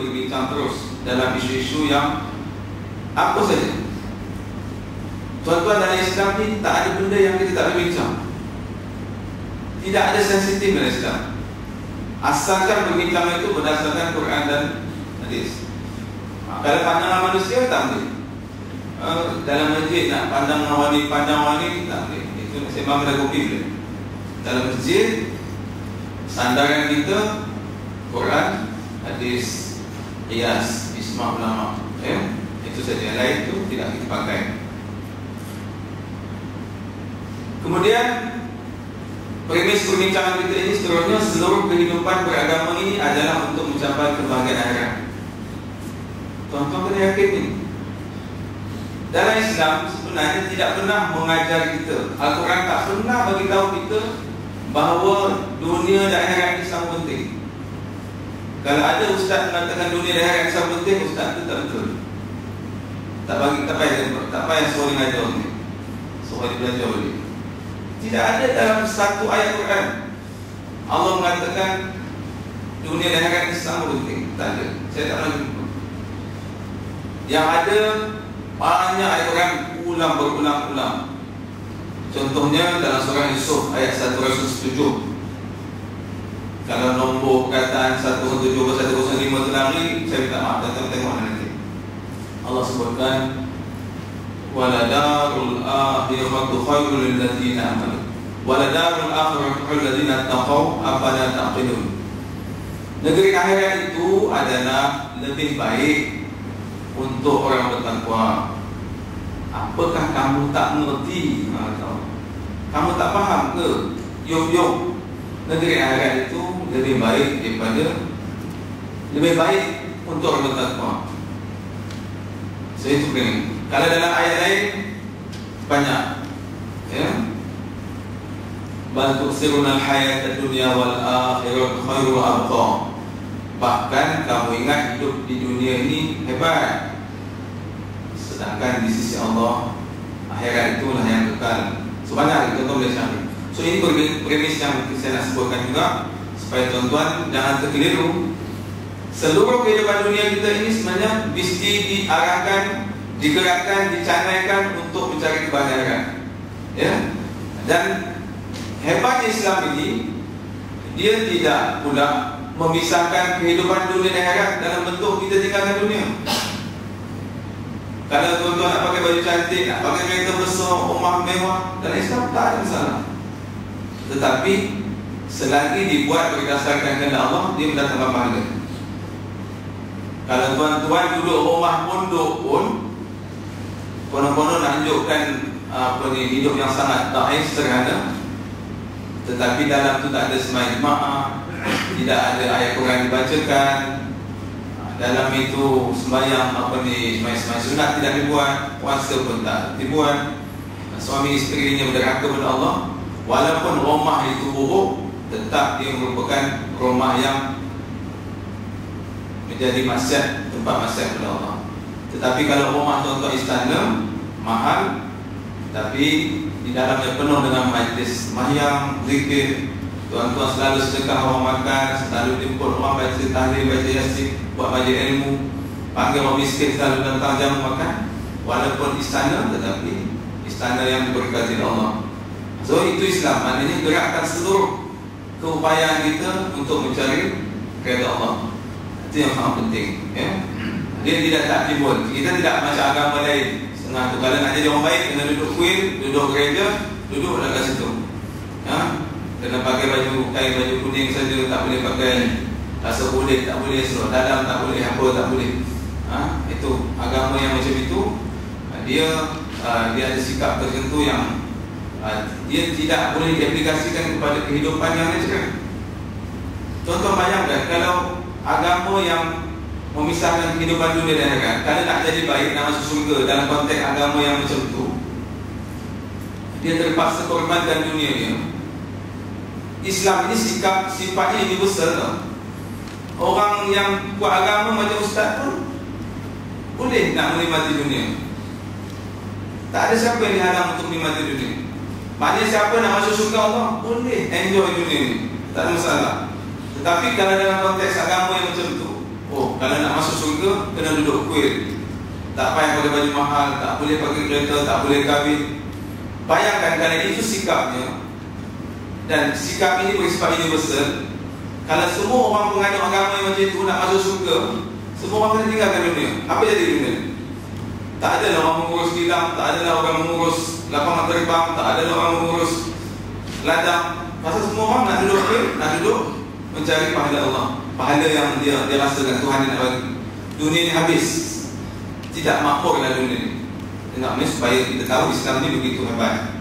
berbincang terus dalam isu-isu yang apa saja. Tuan-tuan, dalam Islam ni tak ada benda yang kita tak boleh bincang. Tidak ada sensitif dalam Islam, asalkan berbincang itu berdasarkan Quran dan hadis. Kalau pandangan manusia tak boleh. Dalam masjid nak pandang wani tak boleh. Itu sembang pada kopi boleh. Dalam masjid sandaran kita Quran, hadis, qiyas, ijma' ulama, itu saja. Yang lain itu tidak kita pakai. Kemudian premis perbincangan kita ini seterusnya, seluruh kehidupan beragama ini adalah untuk mencapai kebahagiaan akhirat. Tuan-tuan kena yakin ini. Dalam Islam sebenarnya tidak pernah mengajar kita, Al-Quran tak pernah bagi tahu kita bahawa dunia dan akhirat ini sama penting. Kalau ada ustaz mengatakan dunia dan akhirat sama penting, ustaz itu tak betul. Tak payah suruh ngajar ni, suruh belajar boleh. Tidak ada dalam satu ayat Quran Allah mengatakan dunia dan akhirat ini sama penting. Tak ada. Saya tak pernah jumpa. Yang ada banyak ayat Quran berulang-ulang. Contohnya dalam surah Yusuf ayat 107. Kalau nombor perkataan 107 atau 105 terlari, saya minta maaf, datang tengok nanti. Allah sebutkan waladarul akhiratu khairul lil ladzina amanu waladarul akhiratu khairul lil ladzina taqaw afala taqilun. Negeri akhirat itu adalah lebih baik untuk orang bertakwa. Apakah kamu tak mengerti? Kamu tak faham ke? Yuk, negeri akhirat itu lebih baik untuk orang bertakwa. Saya itu begini. Kalau dalam ayat lain banyak, bal tu'siruna al-hayata ad-dunya wal akhiratu khairu wa abqa. Bahkan kamu ingat hidup di dunia ini hebat, sedangkan di sisi Allah akhirat itulah yang kekal. Sebanyak itu tuan boleh cari. So ini premis yang saya nak sebutkan juga, supaya tuan-tuan jangan terkeliru. Seluruh kehidupan dunia kita ini sebenarnya mesti diarahkan, digerakkan, dicanaikan untuk mencari kebahagiaan. Dan hebatnya Islam ini, dia tidak pula memisahkan kehidupan dunia dan akhirat dalam bentuk kita tinggalkan dunia. Kalau tuan-tuan nak pakai baju cantik, nak pakai kereta besar, rumah mewah, dalam Islam tak ada masalah. Tetapi selagi dibuat berdasarkan kehendak Allah, dia mendatangkan pahala. Kalau tuan-tuan duduk rumah pondok pun konon-konon nak tunjukkan hidup yang sangat taif, sederhana, tetapi dalam tu tak ada sembahyang jemaah, tidak ada ayat Quran dibacakan, dalam itu sembahyang sembahyang sunat tidak dibuat, puasa pun tak dibuat, suami isterinya berderhaka kepada Allah. Walaupun rumah itu buruk, tetap dia merupakan rumah yang menjadi maksiat, tempat maksiat kepada Allah. Tetapi kalau rumah tuan-tuan istana mahal, tapi di dalamnya penuh dengan majlis sembahyang, zikir, tuan-tuan selalu sedekah orang makan, selalu jemput orang baca tahlil, baca yasin, buat majlis ilmu, panggil orang miskin selalu datang jamu makan. Walaupun istana, tetapi istana yang diberkati Allah. So itu Islam, maknanya gerakkan seluruh keupayaan kita untuk mencari redha Allah. Itu yang sangat penting, Dia tidak takjibun. Kita tidak macam agama lain. Setengah tu kalau nak jadi orang baik, kena duduk kuil, duduk gereja, duduk dekat situ. Kena pakai baju kuning saja, tak boleh pakai rasa kulit, tak boleh seluruh dalam, tak boleh apa, tak boleh. Itu agama yang macam itu. Dia ada sikap tertentu yang dia tidak boleh diaplikasikan kepada kehidupan yang natural. Contoh bayangkan kalau agama yang memisahkan kehidupan dunia dan akhirat, kalau nak jadi baik, nak masuk surga dalam konteks agama yang macam itu, dia terpaksa korbankan dunia dia. Islam ini sifatnya universal tau. Orang yang buat agama macam ustaz pun boleh nak menikmati dunia. Tak ada siapa yang dihalang untuk menikmati dunia. Maknanya siapa nak masuk surga Allah boleh enjoy dunia ni, tak ada masalah. Tetapi kalau dalam konteks agama yang macam itu, Oh, kalau nak masuk surga kena duduk kuil, tak payah pakai baju mahal, tak boleh pakai kereta, tak boleh kahwin. Bayangkan kalau itu sikapnya, dan sikap ini bersifat universal. Kalau semua orang penganut agama yang macam itu nak masuk surga, semua orang kena tinggalkan dunia. Apa jadi dunia? Tak ada orang mengurus kilang, tak ada orang mengurus lapangan terbang, tak ada orang mengurus ladang. Pasal semua orang nak duduk mencari pahala Allah, pahala yang dia rasakan Tuhan yang nak bagi. Dunia ni habis, tidak makmurlah dunia ni. Dengar ni supaya kita tahu Islam ni begitu hebat.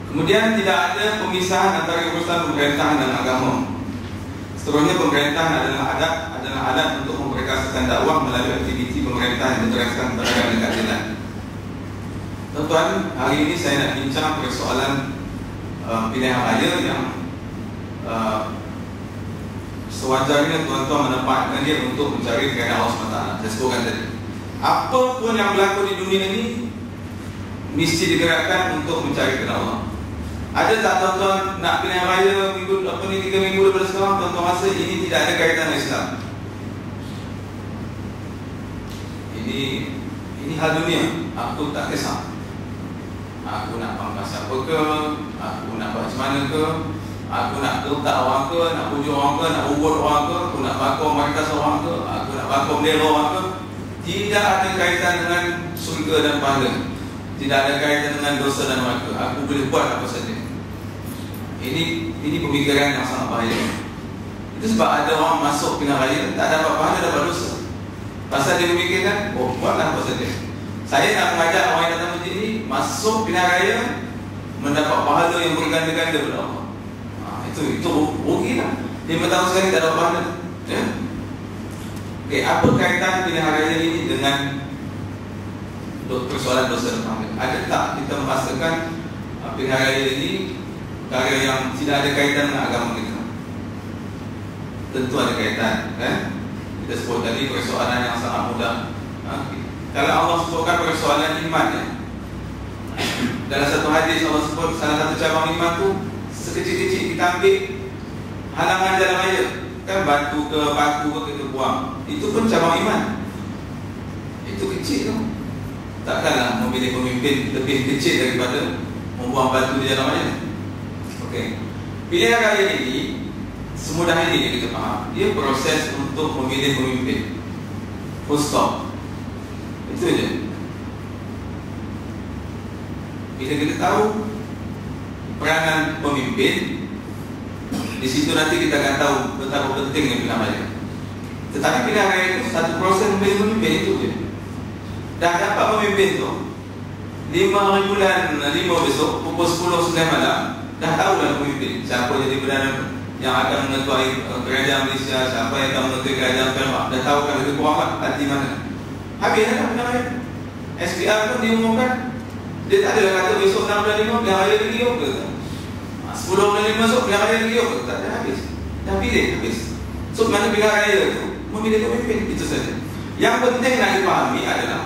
Kemudian tidak ada pemisahan antara urusan pemerintahan dan agama. Seterusnya pemerintahan adalah alat untuk memperkasakan dakwah melalui aktiviti pemerintah yang diteraskan kepada keadilan. Tuan-tuan, hari ini saya nak bincang persoalan pilihan raya yang sewajarnya tuan-tuan menempatkan dia untuk mencari keredaan Allah SWT. Saya sebutkan tadi, apa pun yang berlaku di dunia ini mesti digerakkan untuk mencari keredaan Allah. Ada tak tuan-tuan nak pilihan raya minggu 3 minggu daripada sekarang, tuan-tuan rasa ini tidak ada kaitan dengan Islam? Ini hal dunia. Aku tak kisah. Aku nak pangkas apa ke, aku nak buat macam mana ke, aku nak letak orang ke, nak pujuk orang ke, nak ubut orang ke, aku nak bakar markas orang ke, aku nak bakar bendera orang ke. Tidak ada kaitan dengan surga dan pahala, tidak ada kaitan dengan dosa dan neraka. Aku boleh buat apa saja. Ini pemikiran yang sangat bahaya. Itu sebab ada orang masuk pilihan raya tak dapat pahala, dapat dosa. Pasal dia memikirkan, oh buatlah apa saja. Saya nak mengajak orang yang datang macam ini masuk pilihan raya mendapat pahala yang berganda-ganda kepada Allah. Itu rugilah. 5 tahun sekali tak dapat pahala. Ya? Okey, apa kaitan pilihan raya ini dengan persoalan dosa dan pahala? Ada tak kita merasakan pilihan raya ini perkara yang tidak ada kaitan dengan agama kita? Tentu ada kaitan, kan? Kita sebut tadi persoalan yang sangat mudah. Kalau Allah sebutkan persoalan iman, ya? Dalam satu hadis Allah sebut salah satu cabang iman tu sekecil-kecil kita ambil halangan jalan raya, kan, batu ke batu ke kita buang, itu pun cabang iman. Itu kecil tu. Takkanlah memilih pemimpin lebih kecil daripada membuang batu di jalan raya. Okey. Pilihan raya ini semudah ini kita faham. Dia proses untuk memilih pemimpin. Full stop. Itu je. Bila kita tahu peranan pemimpin, di situ nanti kita akan tahu betapa pentingnya pilihan raya. Tetapi pilihan raya itu satu proses memilih pemimpin, itu je. Dah dapat pemimpin tu 5 hari bulan 5 besok pukul 10 malam, dah tahu dah pemimpin siapa jadi perdana yang akan mengetuai kerajaan Malaysia, siapa yang akan mengetuai kerajaan Perak. Dah tahu kan lebih kurang hati mana. Habis dah pilihan raya. SPR pun diumumkan. Dia tak adalah kata besok 6.5 pilihan raya lagi ke 10.5 besok pilihan raya lagi ke. Tak ada, habis. Dah pilih, habis. So mana pilihan raya tu memilih pemimpin, itu saja. Yang penting nak dipahami adalah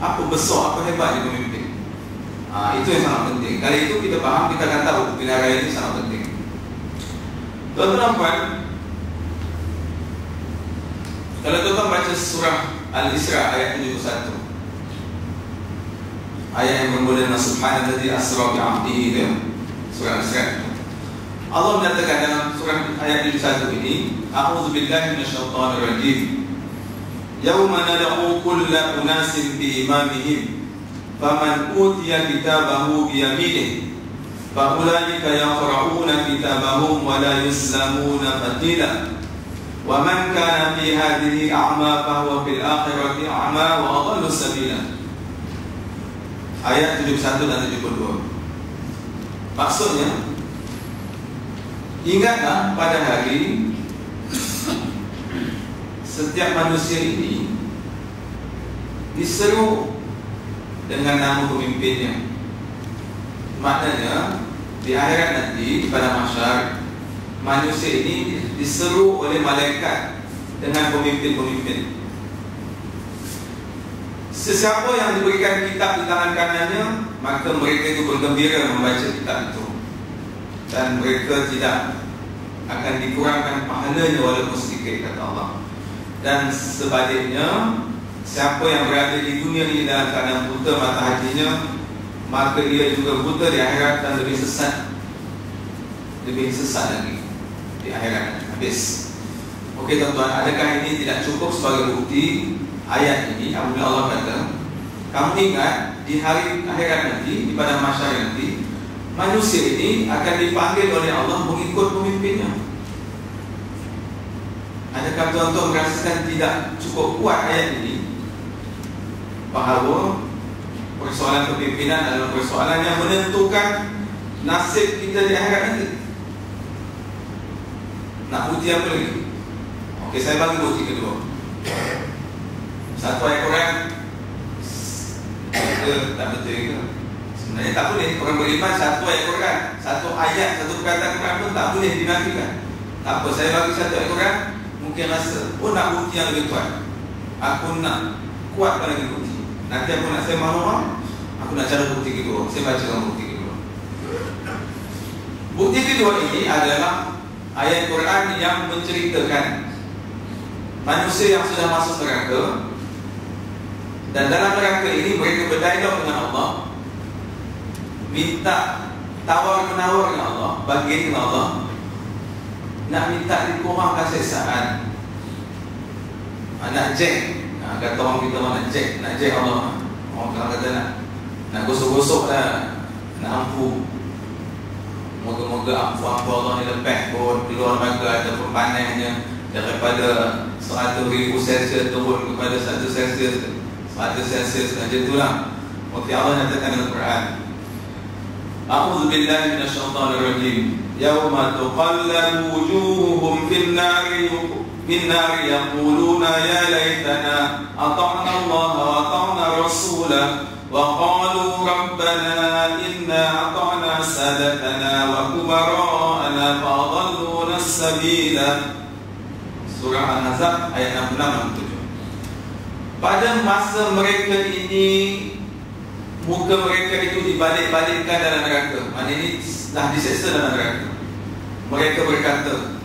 apa besar, apa hebatnya pemimpin. Itu yang sangat penting. Kalau itu kita faham, kita akan tahu pilihan raya ini sangat penting. Tuan-tuan puan, kalau tuan-tuan baca surah Al-Isra ayat 71, ayat yang bermula dengan Subhanalladzi asra bi'abdihi, surah Al-Isra, Allah menyatakan dalam surah ayat 71 ini, A'udzubillahi minasyaitonir rajim. Yauma nad'u kulla unasin bi imamihim faman utiya kitabahu bi yaminihi fa ulaika yaqra'una kitabahum wa la yuzlamuna fatila wa man kana fi hadhihi a'ma fa huwa fil akhirati a'ma wa adallu sabila. Ayat 71 dan 72. Maksudnya, ingatlah pada hari setiap manusia ini diseru dengan nama pemimpinnya. Maknanya di akhirat nanti pada mahsyar, manusia ini diseru oleh malaikat dengan pemimpin-pemimpin. Sesiapa yang diberikan kitab di tangan kanannya, maka mereka itu bergembira membaca kitab itu, dan mereka tidak akan dikurangkan pahalanya walaupun sedikit, kata Allah. Dan sebaliknya, siapa yang berada di dunia ini dalam keadaan buta mata hatinya, maka dia juga buta di akhirat dan lebih sesat lagi di akhirat. Habis. Okey tuan-tuan, adakah ini tidak cukup sebagai bukti ayat ini? Apabila Allah kata, kamu ingat di hari akhirat nanti, di padang mahsyar nanti, manusia ini akan dipanggil oleh Allah mengikut pemimpinnya. Adakah tuan-tuan merasakan tidak cukup kuat ayat ini? Bahawa persoalan kepimpinan adalah persoalan yang menentukan nasib kita di akhirat nanti. Nak bukti apa lagi? Okey, saya bagi bukti kedua. Satu ayat Quran. Tak betul ke? Sebenarnya tak boleh. Orang beriman satu ayat Quran, satu ayat, satu perkataan Quran pun tak boleh dinafikan. Tak apa, saya bagi satu ayat Quran. Mungkin rasa, nak bukti yang lebih kuat. Aku nak kuatkan lagi bukti. Nanti aku nak saya mahu, aku nak cari bukti kedua. Saya bacakan bukti kedua. Bukti kedua ini adalah ayat Quran yang menceritakan manusia yang sudah masuk neraka, dan dalam neraka ini mereka berdialog dengan Allah, minta tawar-menawar dengan Allah, bagi dengan Allah, nak minta dikurangkan siksaan. Nak jack, kata orang kita nak jack Allah. Orang kata nak gosok-gosok lah, nak ampu. Moga-moga ampu Allah ni lepas pun keluar maka ataupun panasnya daripada 100,000 Celsius turun kepada 1 Celsius, 100 Celsius, macam itulah. Okey, Allah nyatakan dalam Quran, A'udzu billahi minasyaitonir rajim. Yauma tuqallabu wujuhuhum fin nari yaquluna ya laitana ata'na Allah wa ata'na rasulah wa qalu rabbana inna ata'na sadatana wa kubara'ana fa adalluna as-sabila. Surah An-Nazm ayat 66-67. Pada masa mereka ini, muka mereka itu dibalik-balikkan dalam neraka. Maknanya ini dah diseksa dalam neraka. Mereka berkata,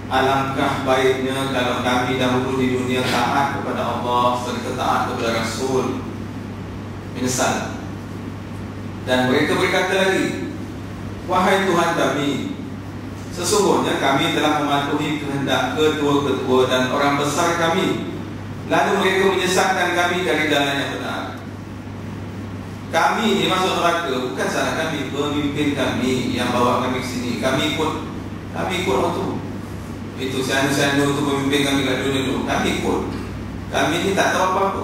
alangkah baiknya kalau kami dahulu di dunia taat kepada Allah serta taat kepada Rasul. Menyesal. Dan mereka berkata lagi, wahai Tuhan kami, sesungguhnya kami telah mematuhi kehendak ketua-ketua dan orang besar kami, lalu mereka menyesatkan kami dari jalan yang benar. Kami ini masuk neraka bukan salah kami, pemimpin kami yang bawa kami ke sini. Kami ikut waktu itu, sanu-sanu untuk pemimpin kami kat dunia dulu. Kami ikut. Kami ni tak tahu apa-apa.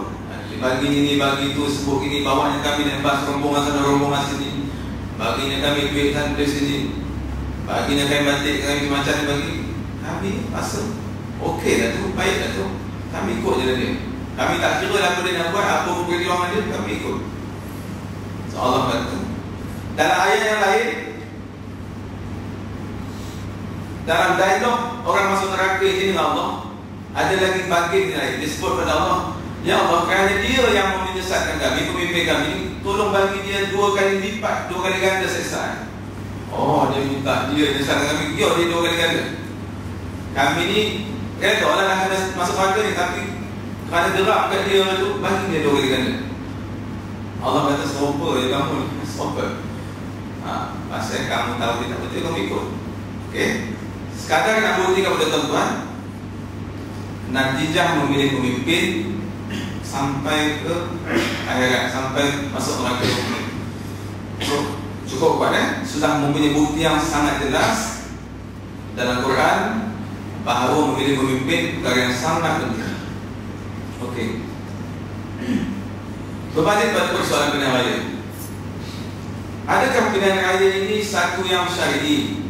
Bagi ini, bagi itu, sebut ini, bawanya kami naik bas rombongan sana, rombongan sini. Baginya kami duit sana, duit sini. Baginya kami batik, kami macam ni bagi. Kami rasa okey lah tu, baik lah tu. Kami ikut je dia. Kami tak kira lah apa dia nak buat, apa perjuangan dia, kami ikut. So Allah kata dalam ayat yang lain, dalam dialog orang masuk neraka ini dengan Allah, ada lagi bagian lain disebut pada Allah, ya Allah, kerana dia yang menyesatkan kami, pemimpin kami, tolong bagi dia 2 kali lipat, 2 kali ganda siksaan. Oh, dia minta dia menyesatkan kami, dia 2 kali ganda. Kami ni reda lah kena masuk neraka ni, tapi kerana gerak kat dia tu, bagi dia 2 kali ganda. Allah kata serupa je kamu ni, serupa. Pasal kamu tahu dia tak betul, kamu ikut. Okey. Sekadar nak buktikan kepada tuan-tuan, natijah memilih pemimpin sampai ke akhirat, sampai masuk neraka. So, cukup kuat sudah mempunyai bukti yang sangat jelas dalam Quran bahawa memilih pemimpin perkara yang sangat penting. Okey. Berbalik pada persoalan pilihan raya. Adakah pilihan raya ini satu yang syar'i?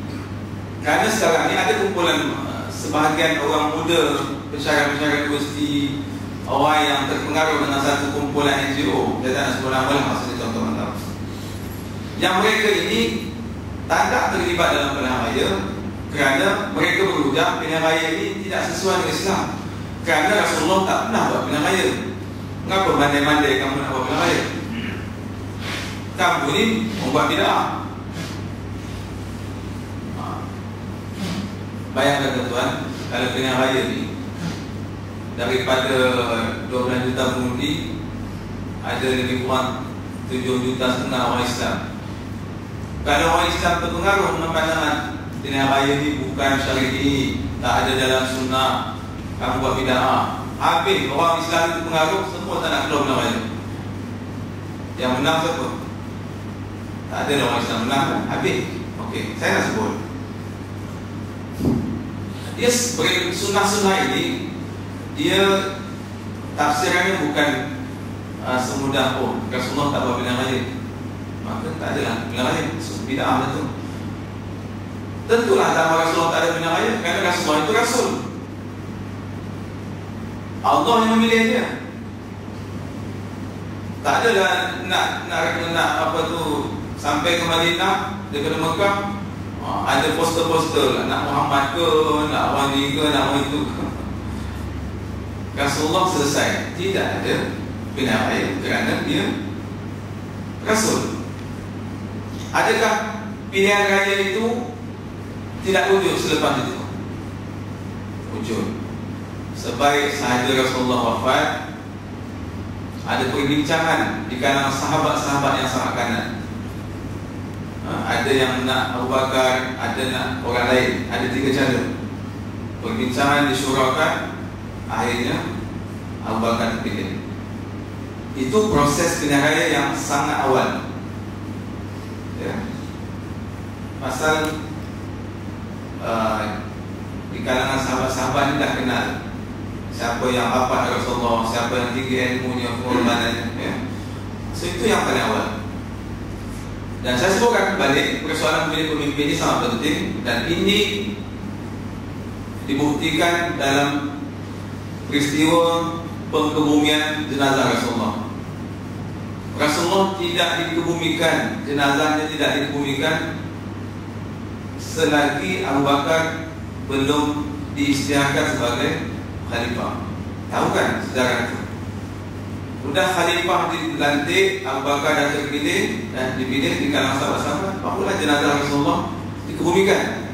Kerana sekarang ni ada kumpulan sebahagian orang muda, pensyarah-pensyarah universiti, orang yang terpengaruh dengan satu kumpulan NGO, saya tak nak sebut nama lah, maksudnya contoh tahu, yang mereka ini tak terlibat dalam pilihan raya kerana mereka berujar pilihan raya ini tidak sesuai dengan Islam. Kerana Rasulullah tak pernah buat pilihan raya. Mengapa mandai-mandai kamu nak buat pilihan raya? Kamu ni membuat bid'ah. Bayangkan tuan, kalau pilihan raya ni daripada 12 juta pengundi, ada lebih kurang 7,5 juta orang Islam. Kalau orang Islam terpengaruh dengan pandangan pilihan raya ni bukan syar'i, tak ada dalam sunnah, kamu buat bid'ah, habis orang Islam itu pengaruh, semua tak nak keluar pilihan raya. Yang menang siapa? Tak ada orang Islam menang kan? Habis. Okey, saya nak sebut. Dia sebagai sunnah-sunnah ini, dia tafsirannya bukan semudah Rasulullah tak buat pilihan raya, maka tak adalah pilihan raya, bid'ah itu. Tentulah dalam Rasulullah tak ada pilihan raya, kerana Rasulullah itu Rasul, Allah yang memilih dia. Tak adalah nak apa tu sampai ke Madinah daripada Mekah, ada poster-poster lah, nak Muhammad ke, nak orang ni ke, nak orang itu ke. Rasulullah selesai, tidak ada pilihan raya kerana dia Rasul. Adakah pilihan raya itu tidak wujud selepas itu? Wujud. Sebaik sahaja Rasulullah wafat, ada perbincangan di kalangan sahabat-sahabat yang sangat kanan. Ada yang nak Abu Bakar, ada nak orang lain, ada 3 cara. Perbincangan disyurakan, akhirnya Abu Bakar terpilih. Itu proses pilihan raya yang sangat awal, ya. Pasal di kalangan sahabat-sahabat ni dah kenal siapa yang hafal Rasulullah, siapa yang tinggi ilmunya, pengorbanannya, ya. So itu yang paling awal. Dan saya sebutkan balik, persoalan memilih pemimpin ini sangat penting, dan ini dibuktikan dalam peristiwa pengkebumian jenazah Rasulullah. Rasulullah tidak dikebumikan, jenazahnya tidak dikebumikan selagi Abu Bakar belum diisytiharkan sebagai khalifah. Tahu kan sejarah itu? Sudah khalifah dilantik, Abu Bakar dah terpilih dan dipilih di kalangan sahabat-sahabat, barulah jenazah Rasulullah dikebumikan.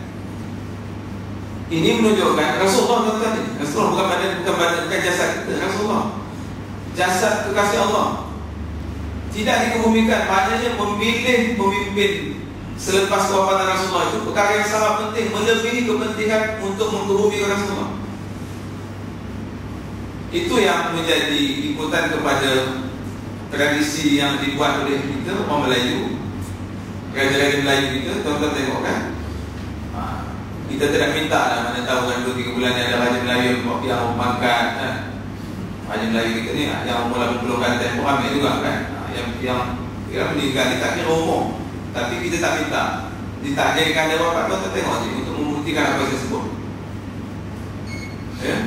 Ini menunjukkan Rasulullah tadi, Rasulullah bukan jasad kita, Rasulullah jasad kekasih Allah tidak dikebumikan. Maknanya memilih pemimpin selepas kewafatan Rasulullah itu perkara yang sangat penting, melebihi kepentingan untuk mengkebumikan Rasulullah. Itu yang menjadi ikutan kepada tradisi yang dibuat oleh kita orang Melayu, raja-raja Melayu kita. Tuan-tuan tengok kan, kita tidak minta lah, mana tahu kan 2-3 bulan ada raja Melayu yang mengangkat kan. Raja Melayu kita ni yang umur 80 tempoh ambil juga kan, yang meninggal ni tak kira umur, tapi kita tak minta ditakdirkan dia wafat. Tuan-tuan tengok je untuk membuktikan apa yang saya sebut, ya.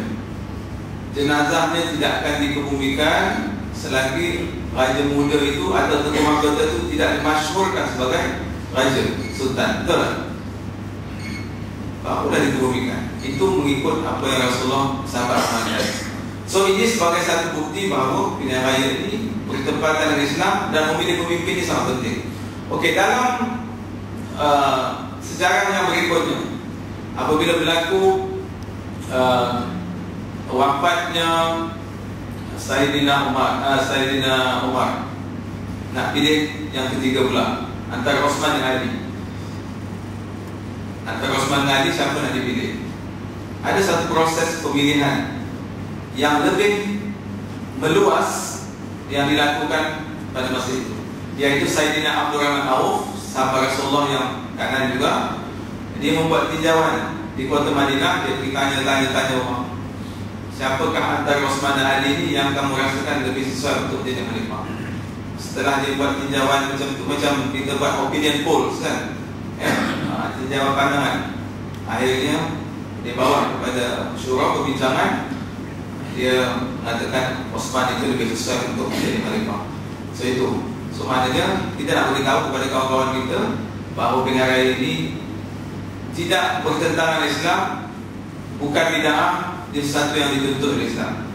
Jenazahnya tidak akan dikebumikan selagi raja muda itu atau tokoh mahkota itu tidak dimasyhurkan sebagai raja, sultan. Betul tak? Barulah dikebumikan. Itu mengikut apa yang Rasulullah sahabat sampaikan. So ini sebagai satu bukti bahawa pilihan raya ini bertepatan dengan Islam dan memilih pemimpin ini sangat penting. Okey, dalam sejarah yang berikutnya, apabila berlaku wafatnya Sayyidina Umar, nak pilih yang ketiga pula antara Osman dan Ali. Antara Osman dan Ali, siapa nak dipilih? Ada satu proses pemilihan yang lebih meluas yang dilakukan pada masa itu, yaitu Sayyidina Abdurrahman Auf, sahabat Rasulullah yang kanan juga. Dia membuat tinjauan di kota Madinah. Dia pergi tanya orang, siapakah antara Osman dan Ali ini yang kamu rasakan lebih sesuai untuk jadi khalifah? Setelah dia buat tinjauan macam tu, macam kita buat opinion polls kan, ya, tinjauan pandangan, akhirnya dia bawa kepada syura perbincangan. Dia mengatakan Osman itu lebih sesuai untuk menjadi khalifah. So itu, so maknanya kita nak beritahu kepada kawan-kawan kita bahawa pilihan raya ini tidak bertentangan Islam, bukan bid'ah, dia sesuatu yang dituntut oleh Islam.